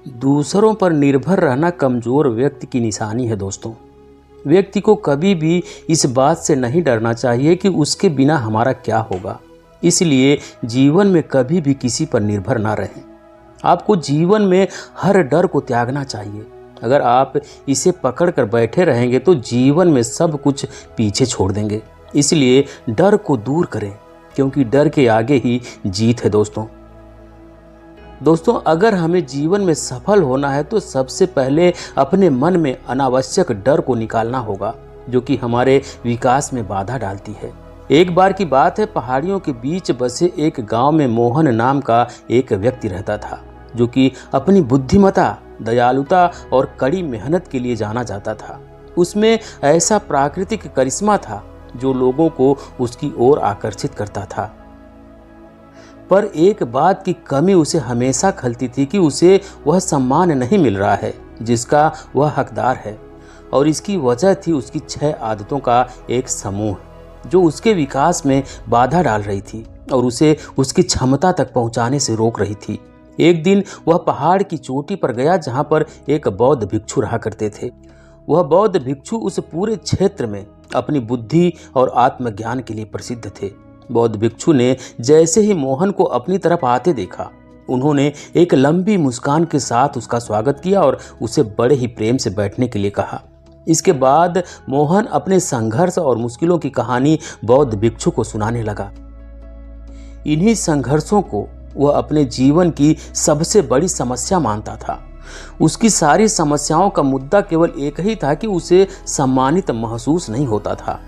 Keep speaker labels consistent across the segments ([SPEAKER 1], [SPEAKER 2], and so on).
[SPEAKER 1] दूसरों पर निर्भर रहना कमज़ोर व्यक्ति की निशानी है दोस्तों। व्यक्ति को कभी भी इस बात से नहीं डरना चाहिए कि उसके बिना हमारा क्या होगा। इसलिए जीवन में कभी भी किसी पर निर्भर ना रहें। आपको जीवन में हर डर को त्यागना चाहिए। अगर आप इसे पकड़ कर बैठे रहेंगे तो जीवन में सब कुछ पीछे छोड़ देंगे। इसलिए डर को दूर करें, क्योंकि डर के आगे ही जीत है दोस्तों, अगर हमें जीवन में सफल होना है तो सबसे पहले अपने मन में अनावश्यक डर को निकालना होगा, जो कि हमारे विकास में बाधा डालती है। एक बार की बात है, पहाड़ियों के बीच बसे एक गांव में मोहन नाम का एक व्यक्ति रहता था, जो कि अपनी बुद्धिमत्ता, दयालुता और कड़ी मेहनत के लिए जाना जाता था। उसमें ऐसा प्राकृतिक करिश्मा था जो लोगों को उसकी ओर आकर्षित करता था। पर एक बात की कमी उसे हमेशा खलती थी कि उसे वह सम्मान नहीं मिल रहा है जिसका वह हकदार है, और इसकी वजह थी उसकी 6 आदतों का एक समूह जो उसके विकास में बाधा डाल रही थी और उसे उसकी क्षमता तक पहुंचाने से रोक रही थी। एक दिन वह पहाड़ की चोटी पर गया जहां पर एक बौद्ध भिक्षु रहा करते थे। वह बौद्ध भिक्षु उस पूरे क्षेत्र में अपनी बुद्धि और आत्मज्ञान के लिए प्रसिद्ध थे। बौद्ध भिक्षु ने जैसे ही मोहन को अपनी तरफ आते देखा, उन्होंने एक लंबी मुस्कान के साथ उसका स्वागत किया और उसे बड़े ही प्रेम से बैठने के लिए कहा। इसके बाद मोहन अपने संघर्ष और मुश्किलों की कहानी बौद्ध भिक्षु को सुनाने लगा। इन्हीं संघर्षों को वह अपने जीवन की सबसे बड़ी समस्या मानता था। उसकी सारी समस्याओं का मुद्दा केवल एक ही था कि उसे सम्मानित महसूस नहीं होता था।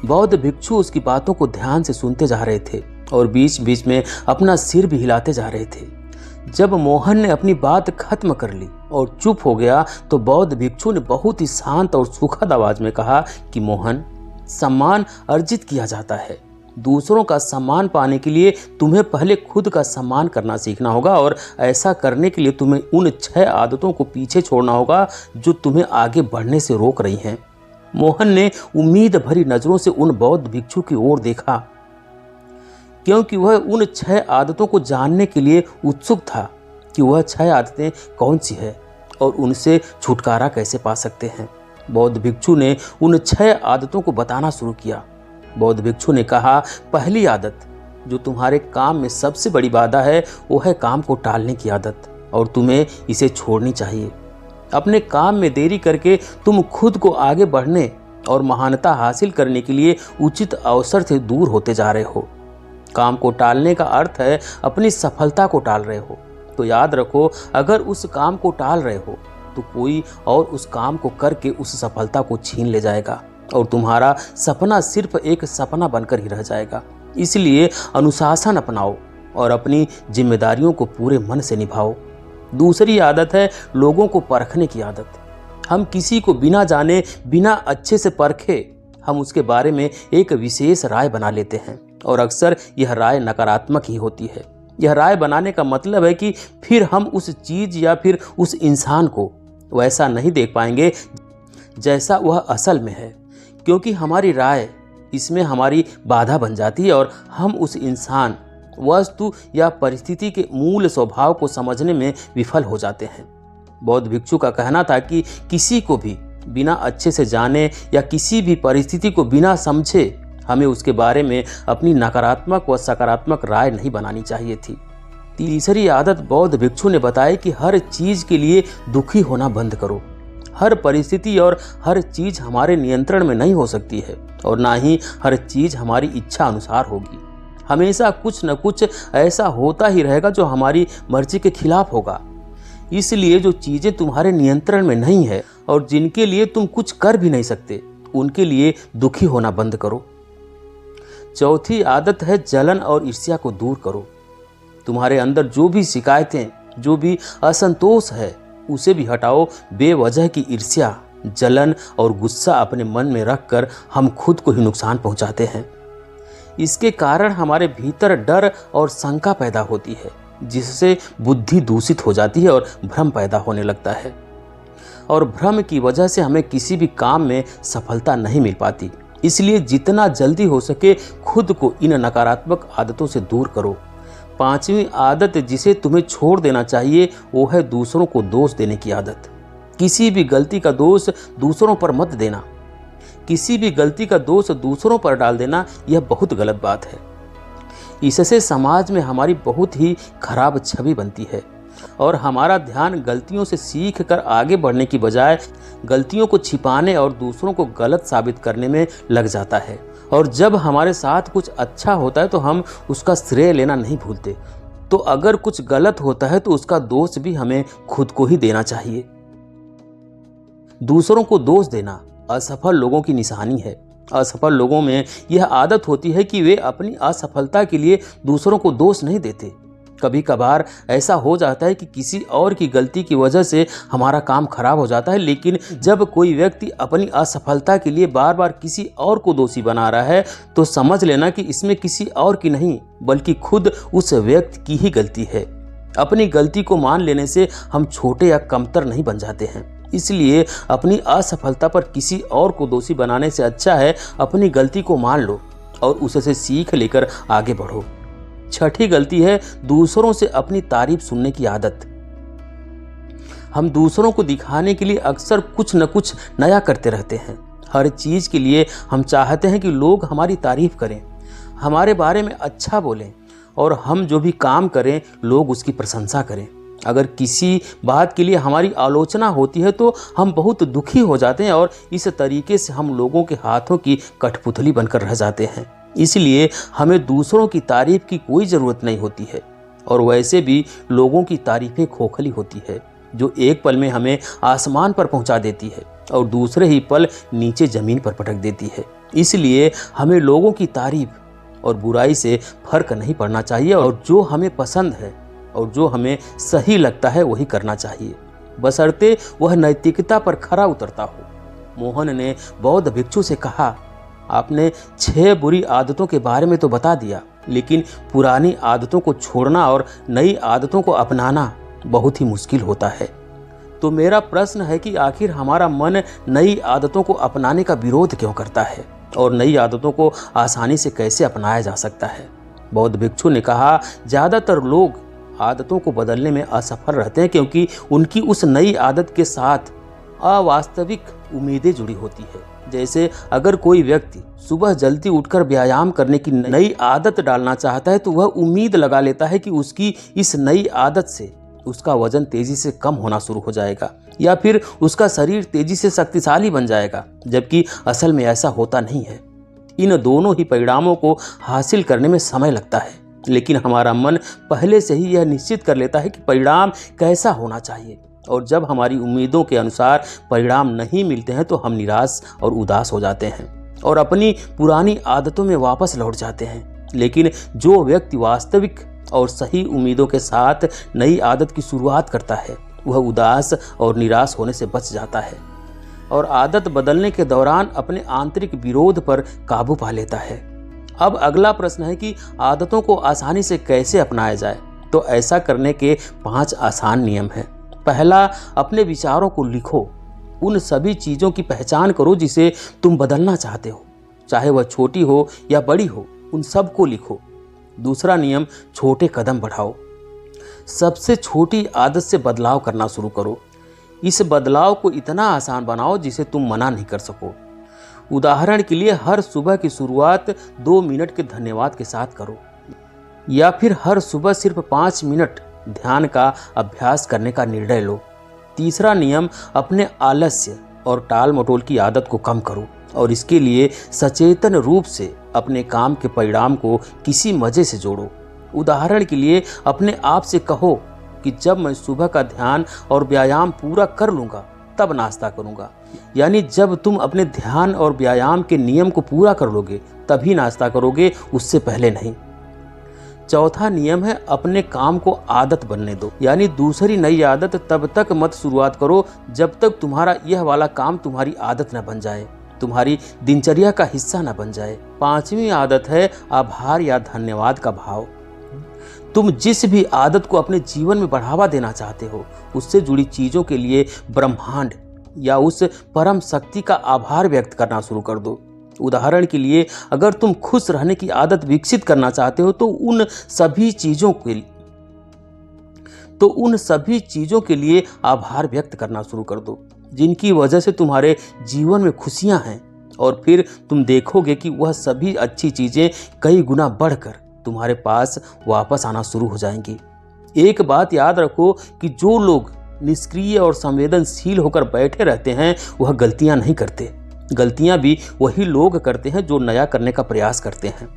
[SPEAKER 1] बौद्ध भिक्षु उसकी बातों को ध्यान से सुनते जा रहे थे और बीच बीच में अपना सिर भी हिलाते जा रहे थे। जब मोहन ने अपनी बात खत्म कर ली और चुप हो गया तो बौद्ध भिक्षु ने बहुत ही शांत और सुखद आवाज में कहा कि मोहन, सम्मान अर्जित किया जाता है। दूसरों का सम्मान पाने के लिए तुम्हें पहले खुद का सम्मान करना सीखना होगा, और ऐसा करने के लिए तुम्हें उन 6 आदतों को पीछे छोड़ना होगा जो तुम्हें आगे बढ़ने से रोक रही हैं। मोहन ने उम्मीद भरी नजरों से उन बौद्ध भिक्षु की ओर देखा, क्योंकि वह उन 6 आदतों को जानने के लिए उत्सुक था कि वह 6 आदतें कौन सी है और उनसे छुटकारा कैसे पा सकते हैं। बौद्ध भिक्षु ने उन 6 आदतों को बताना शुरू किया। बौद्ध भिक्षु ने कहा, पहली आदत जो तुम्हारे काम में सबसे बड़ी बाधा है वो है काम को टालने की आदत, और तुम्हें इसे छोड़नी चाहिए। अपने काम में देरी करके तुम खुद को आगे बढ़ने और महानता हासिल करने के लिए उचित अवसर से दूर होते जा रहे हो। काम को टालने का अर्थ है अपनी सफलता को टाल रहे हो। तो याद रखो, अगर उस काम को टाल रहे हो तो कोई और उस काम को करके उस सफलता को छीन ले जाएगा और तुम्हारा सपना सिर्फ एक सपना बनकर ही रह जाएगा। इसलिए अनुशासन अपनाओ और अपनी जिम्मेदारियों को पूरे मन से निभाओ। दूसरी आदत है लोगों को परखने की आदत। हम किसी को बिना जाने, बिना अच्छे से परखे, हम उसके बारे में एक विशेष राय बना लेते हैं, और अक्सर यह राय नकारात्मक ही होती है। यह राय बनाने का मतलब है कि फिर हम उस चीज या फिर उस इंसान को वैसा नहीं देख पाएंगे जैसा वह असल में है, क्योंकि हमारी राय इसमें हमारी बाधा बन जाती है और हम उस इंसान, वस्तु या परिस्थिति के मूल स्वभाव को समझने में विफल हो जाते हैं। बौद्ध भिक्षु का कहना था कि किसी को भी बिना अच्छे से जाने या किसी भी परिस्थिति को बिना समझे हमें उसके बारे में अपनी नकारात्मक व सकारात्मक राय नहीं बनानी चाहिए थी। तीसरी आदत बौद्ध भिक्षु ने बताई कि हर चीज के लिए दुखी होना बंद करो। हर परिस्थिति और हर चीज हमारे नियंत्रण में नहीं हो सकती है, और ना ही हर चीज हमारी इच्छा अनुसार होगी। हमेशा कुछ न कुछ ऐसा होता ही रहेगा जो हमारी मर्जी के खिलाफ होगा। इसलिए जो चीजें तुम्हारे नियंत्रण में नहीं है और जिनके लिए तुम कुछ कर भी नहीं सकते, उनके लिए दुखी होना बंद करो। चौथी आदत है जलन और ईर्ष्या को दूर करो। तुम्हारे अंदर जो भी शिकायतें, जो भी असंतोष है, उसे भी हटाओ। बेवजह की ईर्ष्या, जलन और गुस्सा अपने मन में रखकर हम खुद को ही नुकसान पहुंचाते हैं। इसके कारण हमारे भीतर डर और शंका पैदा होती है, जिससे बुद्धि दूषित हो जाती है और भ्रम पैदा होने लगता है, और भ्रम की वजह से हमें किसी भी काम में सफलता नहीं मिल पाती। इसलिए जितना जल्दी हो सके खुद को इन नकारात्मक आदतों से दूर करो। पांचवी आदत जिसे तुम्हें छोड़ देना चाहिए वो है दूसरों को दोष देने की आदत। किसी भी गलती का दोष दूसरों पर मत देना। किसी भी गलती का दोष दूसरों पर डाल देना यह बहुत गलत बात है। इससे समाज में हमारी बहुत ही खराब छवि बनती है और हमारा ध्यान गलतियों से सीख कर आगे बढ़ने की बजाय गलतियों को छिपाने और दूसरों को गलत साबित करने में लग जाता है। और जब हमारे साथ कुछ अच्छा होता है तो हम उसका श्रेय लेना नहीं भूलते। तो अगर कुछ गलत होता है तो उसका दोष भी हमें खुद को ही देना चाहिए। दूसरों को दोष देना असफल लोगों की निशानी है। असफल लोगों में यह आदत होती है कि वे अपनी असफलता के लिए दूसरों को दोष नहीं देते। कभी कभार ऐसा हो जाता है कि किसी और की गलती की वजह से हमारा काम खराब हो जाता है, लेकिन जब कोई व्यक्ति अपनी असफलता के लिए बार बार किसी और को दोषी बना रहा है तो समझ लेना कि इसमें किसी और की नहीं बल्कि खुद उस व्यक्ति की ही गलती है। अपनी गलती को मान लेने से हम छोटे या कमतर नहीं बन जाते हैं। इसलिए अपनी असफलता पर किसी और को दोषी बनाने से अच्छा है अपनी गलती को मान लो और उससे सीख लेकर आगे बढ़ो। छठी गलती है दूसरों से अपनी तारीफ सुनने की आदत। हम दूसरों को दिखाने के लिए अक्सर कुछ न कुछ नया करते रहते हैं। हर चीज के लिए हम चाहते हैं कि लोग हमारी तारीफ करें, हमारे बारे में अच्छा बोलें और हम जो भी काम करें लोग उसकी प्रशंसा करें। अगर किसी बात के लिए हमारी आलोचना होती है तो हम बहुत दुखी हो जाते हैं और इस तरीके से हम लोगों के हाथों की कठपुतली बनकर रह जाते हैं। इसलिए हमें दूसरों की तारीफ की कोई ज़रूरत नहीं होती है और वैसे भी लोगों की तारीफें खोखली होती है जो एक पल में हमें आसमान पर पहुंचा देती है और दूसरे ही पल नीचे ज़मीन पर पटक देती है। इसलिए हमें लोगों की तारीफ और बुराई से फर्क नहीं पड़ना चाहिए और जो हमें पसंद है और जो हमें सही लगता है वही करना चाहिए, बशर्ते वह नैतिकता पर खरा उतरता हो। मोहन ने बौद्ध भिक्षु से कहा, आपने 6 बुरी आदतों के बारे में तो बता दिया, लेकिन पुरानी आदतों को छोड़ना और नई आदतों को अपनाना बहुत ही मुश्किल होता है। तो मेरा प्रश्न है कि आखिर हमारा मन नई आदतों को अपनाने का विरोध क्यों करता है और नई आदतों को आसानी से कैसे अपनाया जा सकता है। बौद्ध भिक्षु ने कहा, ज़्यादातर लोग आदतों को बदलने में असफल रहते हैं क्योंकि उनकी उस नई आदत के साथ अवास्तविक उम्मीदें जुड़ी होती है। जैसे अगर कोई व्यक्ति सुबह जल्दी उठकर व्यायाम करने की नई आदत डालना चाहता है तो वह उम्मीद लगा लेता है कि उसकी इस नई आदत से उसका वजन तेजी से कम होना शुरू हो जाएगा या फिर उसका शरीर तेजी से शक्तिशाली बन जाएगा, जबकि असल में ऐसा होता नहीं है। इन दोनों ही परिणामों को हासिल करने में समय लगता है, लेकिन हमारा मन पहले से ही यह निश्चित कर लेता है कि परिणाम कैसा होना चाहिए और जब हमारी उम्मीदों के अनुसार परिणाम नहीं मिलते हैं तो हम निराश और उदास हो जाते हैं और अपनी पुरानी आदतों में वापस लौट जाते हैं। लेकिन जो व्यक्ति वास्तविक और सही उम्मीदों के साथ नई आदत की शुरुआत करता है वह उदास और निराश होने से बच जाता है और आदत बदलने के दौरान अपने आंतरिक विरोध पर काबू पा लेता है। अब अगला प्रश्न है कि आदतों को आसानी से कैसे अपनाया जाए। तो ऐसा करने के 5 आसान नियम हैं। पहला, अपने विचारों को लिखो। उन सभी चीज़ों की पहचान करो जिसे तुम बदलना चाहते हो, चाहे वह छोटी हो या बड़ी हो, उन सब को लिखो। दूसरा नियम, छोटे कदम बढ़ाओ। सबसे छोटी आदत से बदलाव करना शुरू करो। इस बदलाव को इतना आसान बनाओ जिसे तुम मना नहीं कर सको। उदाहरण के लिए हर सुबह की शुरुआत 2 मिनट के धन्यवाद के साथ करो या फिर हर सुबह सिर्फ 5 मिनट ध्यान का अभ्यास करने का निर्णय लो। तीसरा नियम, अपने आलस्य और टाल मटोल की आदत को कम करो और इसके लिए सचेतन रूप से अपने काम के परिणाम को किसी मजे से जोड़ो। उदाहरण के लिए अपने आप से कहो कि जब मैं सुबह का ध्यान और व्यायाम पूरा कर लूँगा तब नाश्ता करूँगा, यानी जब तुम अपने ध्यान और व्यायाम के नियम को पूरा कर लोगे तभी नाश्ता करोगे, उससे पहले नहीं। चौथा नियम है, अपने काम को आदत बनने दो, यानी दूसरी नई आदत तब तक मत शुरुआत करो जब तक तुम्हारा यह वाला काम तुम्हारी आदत न बन जाए, तुम्हारी दिनचर्या का हिस्सा न बन जाए। 5वीं आदत है आभार या धन्यवाद का भाव। तुम जिस भी आदत को अपने जीवन में बढ़ावा देना चाहते हो उससे जुड़ी चीज़ों के लिए ब्रह्मांड या उस परम शक्ति का आभार व्यक्त करना शुरू कर दो। उदाहरण के लिए, अगर तुम खुश रहने की आदत विकसित करना चाहते हो तो उन सभी चीज़ों के लिए आभार व्यक्त करना शुरू कर दो जिनकी वजह से तुम्हारे जीवन में खुशियां हैं, और फिर तुम देखोगे कि वह सभी अच्छी चीज़ें कई गुना बढ़कर तुम्हारे पास वापस आना शुरू हो जाएंगी। एक बात याद रखो कि जो लोग निष्क्रिय और संवेदनशील होकर बैठे रहते हैं वह गलतियां नहीं करते। गलतियां भी वही लोग करते हैं जो नया करने का प्रयास करते हैं।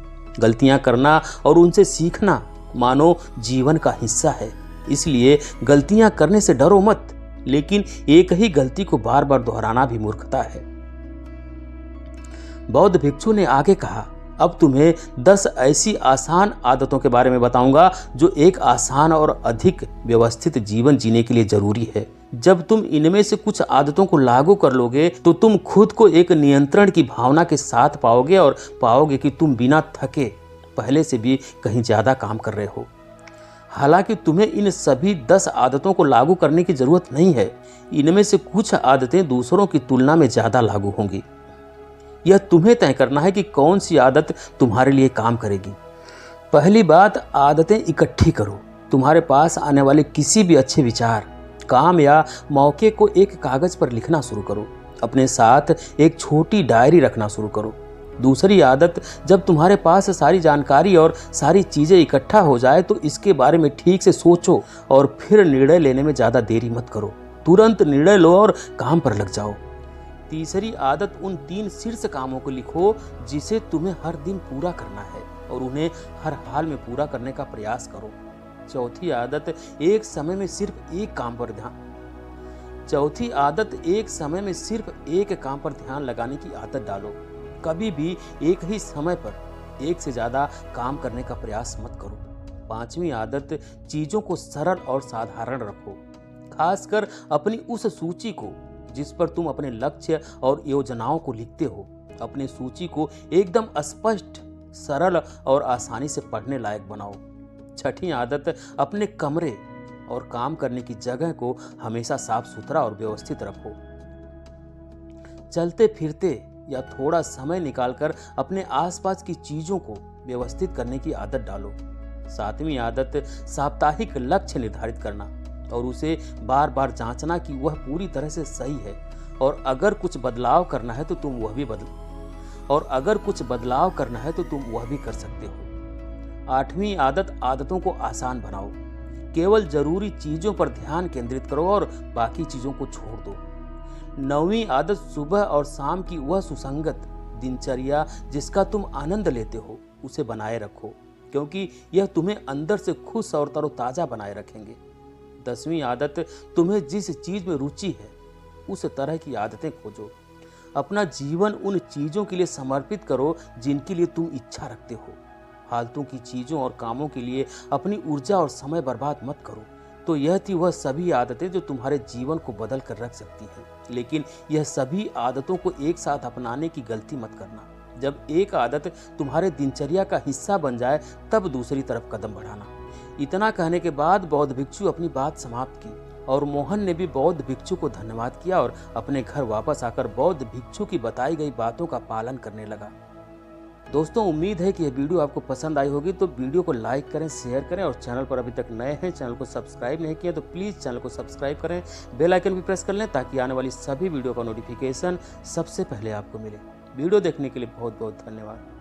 [SPEAKER 1] गलतियां करना और उनसे सीखना मानो जीवन का हिस्सा है। इसलिए गलतियां करने से डरो मत, लेकिन एक ही गलती को बार बार दोहराना भी मूर्खता है। बौद्ध भिक्षु ने आगे कहा, अब तुम्हें 10 ऐसी आसान आदतों के बारे में बताऊंगा जो एक आसान और अधिक व्यवस्थित जीवन जीने के लिए जरूरी है। जब तुम इनमें से कुछ आदतों को लागू कर लोगे तो तुम खुद को एक नियंत्रण की भावना के साथ पाओगे और पाओगे कि तुम बिना थके पहले से भी कहीं ज्यादा काम कर रहे हो। हालांकि तुम्हें इन सभी 10 आदतों को लागू करने की जरूरत नहीं है। इनमें से कुछ आदतें दूसरों की तुलना में ज्यादा लागू होंगी। यह तुम्हें तय करना है कि कौन सी आदत तुम्हारे लिए काम करेगी। पहली बात, आदतें इकट्ठी करो। तुम्हारे पास आने वाले किसी भी अच्छे विचार, काम या मौके को एक कागज पर लिखना शुरू करो। अपने साथ एक छोटी डायरी रखना शुरू करो। दूसरी आदत, जब तुम्हारे पास सारी जानकारी और सारी चीजें इकट्ठा हो जाए तो इसके बारे में ठीक से सोचो और फिर निर्णय लेने में ज्यादा देरी मत करो। तुरंत निर्णय लो और काम पर लग जाओ। तीसरी आदत, उन 3 शीर्ष कामों को लिखो जिसे तुम्हें हर दिन पूरा करना है और उन्हें हर हाल में पूरा करने का प्रयास करो। चौथी आदत, एक समय में सिर्फ एक काम पर ध्यान लगाने की आदत डालो। कभी भी एक ही समय पर एक से ज्यादा काम करने का प्रयास मत करो। पांचवी आदत, चीजों को सरल और साधारण रखो, खासकर अपनी उस सूची को जिस पर तुम अपने लक्ष्य और योजनाओं को लिखते हो। अपनी सूची को एकदम स्पष्ट, सरल और आसानी से पढ़ने लायक बनाओ। छठी आदत, अपने कमरे और काम करने की जगह को हमेशा साफ सुथरा और व्यवस्थित रखो। चलते फिरते या थोड़ा समय निकालकर अपने आसपास की चीजों को व्यवस्थित करने की आदत डालो। सातवीं आदत, साप्ताहिक लक्ष्य निर्धारित करना और उसे बार बार जांचना कि वह पूरी तरह से सही है, और अगर कुछ बदलाव करना है तो तुम वह भी कर सकते हो। आठवीं आदत, आदतों को आसान बनाओ। केवल जरूरी चीजों पर ध्यान केंद्रित करो और बाकी चीजों को छोड़ दो। नौवीं आदत, सुबह और शाम की वह सुसंगत दिनचर्या जिसका तुम आनंद लेते हो उसे बनाए रखो, क्योंकि यह तुम्हें अंदर से खुश और तरोताजा बनाए रखेंगे। 10वीं आदत, तुम्हें जिस चीज में रुचि है उस तरह की आदतें खोजो। अपना जीवन उन चीजों के लिए समर्पित करो जिनके लिए तुम इच्छा रखते हो। फालतू की चीजों और कामों के लिए अपनी ऊर्जा और समय बर्बाद मत करो। तो यह थी वह सभी आदतें जो तुम्हारे जीवन को बदल कर रख सकती हैं। लेकिन यह सभी आदतों को एक साथ अपनाने की गलती मत करना। जब एक आदत तुम्हारे दिनचर्या का हिस्सा बन जाए तब दूसरी तरफ कदम बढ़ाना। इतना कहने के बाद बौद्ध भिक्षु अपनी बात समाप्त की और मोहन ने भी बौद्ध भिक्षु को धन्यवाद किया और अपने घर वापस आकर बौद्ध भिक्षु की बताई गई बातों का पालन करने लगा। दोस्तों, उम्मीद है कि यह वीडियो आपको पसंद आई होगी, तो वीडियो को लाइक करें, शेयर करें, और चैनल पर अभी तक नए हैं, चैनल को सब्सक्राइब नहीं किया तो प्लीज़ चैनल को सब्सक्राइब करें, बेल आइकन भी प्रेस कर लें ताकि आने वाली सभी वीडियो का नोटिफिकेशन सबसे पहले आपको मिले। वीडियो देखने के लिए बहुत बहुत धन्यवाद।